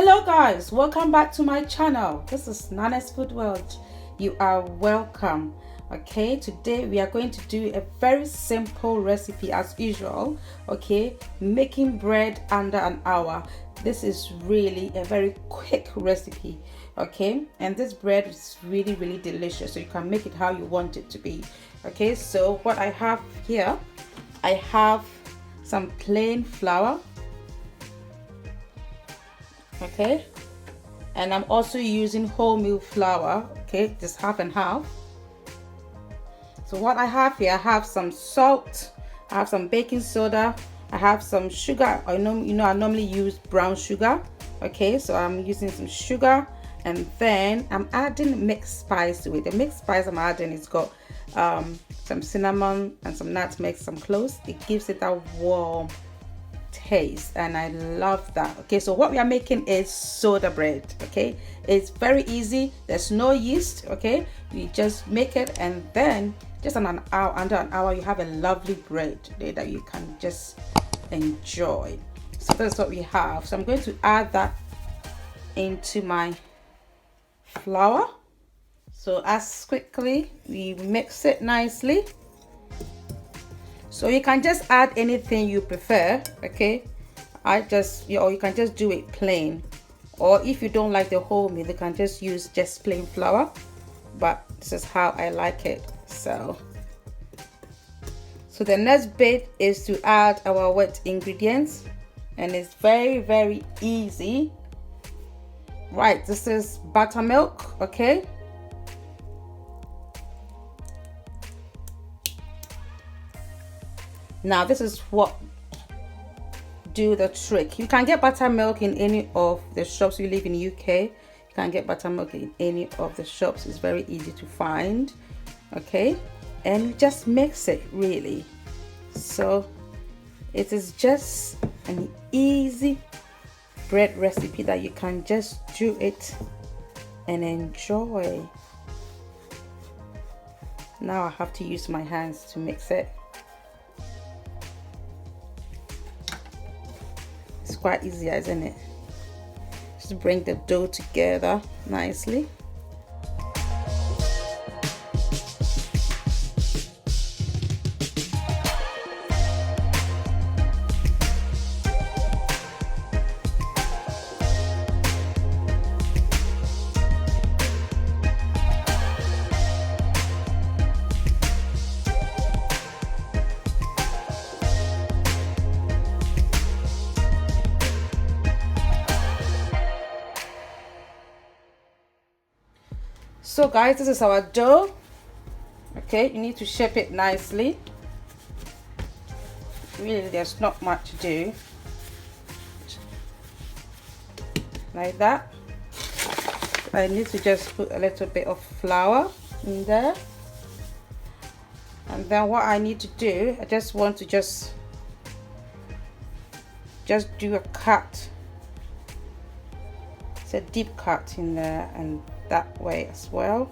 Hello guys, welcome back to my channel. This is Nana's Food World. You are welcome. Okay, today we are going to do a very simple recipe as usual. Okay, making bread under an hour. This is really a very quick recipe. Okay, and this bread is really delicious, so you can make it how you want it to be. Okay, so what I have here, I have some plain flour. Okay, and I'm also using wholemeal flour. Okay, just half and half. So what I have here, I have some salt, I have some baking soda, I have some sugar. I normally use brown sugar. Okay, so I'm using some sugar, and then I'm adding mixed spice to it. The mixed spice I'm adding is got some cinnamon and some nutmeg, some cloves. It gives it that warm taste, and I love that. Okay, so what we are making is soda bread. Okay, it's very easy, there's no yeast. Okay, we just make it, and then just under an hour you have a lovely bread that you can just enjoy. So that's what we have. So I'm going to add that into my flour. So as quickly we mix it nicely. So you can just add anything you prefer. Okay, or you can just do it plain, or if you don't like the wholemeal, you can just use just plain flour, but this is how I like it. So the next bit is to add our wet ingredients, and it's very easy. Right, this is buttermilk. Okay, now this is what do the trick. You can get buttermilk in any of the shops. You live in UK, you can get buttermilk in any of the shops. It's very easy to find. Okay, and just mix it really. So it is just an easy bread recipe that you can just do it and enjoy. Now I have to use my hands to mix it. It's quite easy, isn't it? Just bring the dough together nicely. So guys, this is our dough. Okay, you need to shape it nicely. Really, there's not much to do. Like that. I need to just put a little bit of flour in there. And then what I need to do, I just want to just do a cut. It's a deep cut in there, and that way as well.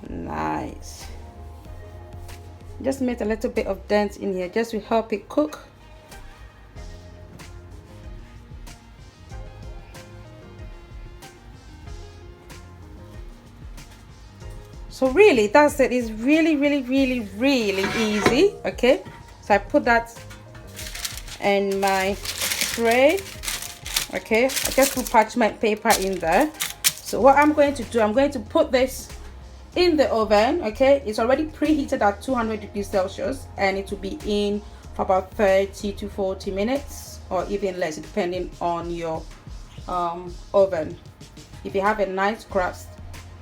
Nice. Just make a little bit of dent in here just to help it cook. So really, that's it. It's really easy. Okay, so I put that in my tray. Okay, I just put parchment paper in there. So what I'm going to do, I'm going to put this in the oven. Okay, it's already preheated at 200 degrees Celsius, and it will be in for about 30 to 40 minutes, or even less depending on your oven. If you have a nice crust,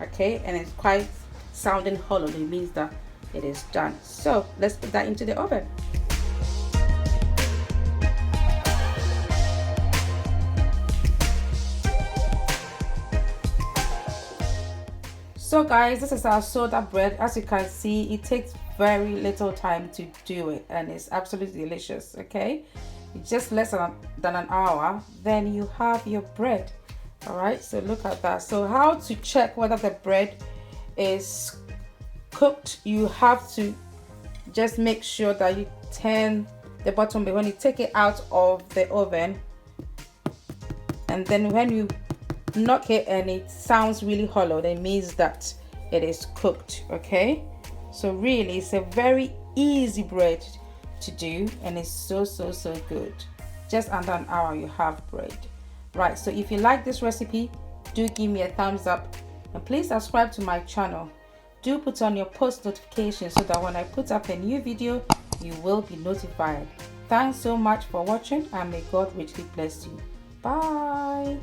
okay, and it's quite sounding hollow, it means that it is done. So let's put that into the oven. So guys, this is our soda bread. As you can see, it takes very little time to do it, and it's absolutely delicious. Okay, it's just less than an hour, then you have your bread. All right, so look at that. So how to check whether the bread is cooked? You have to just make sure that you turn the buttermilk when you take it out of the oven, and then when you knock it and it sounds really hollow, that means that it is cooked. Okay, so really it's a very easy bread to do, and it's so good. Just under an hour you have bread. Right, so if you like this recipe, do give me a thumbs up, and please subscribe to my channel. Do put on your post notifications so that when I put up a new video, you will be notified. Thanks so much for watching, and may God richly bless you. Bye.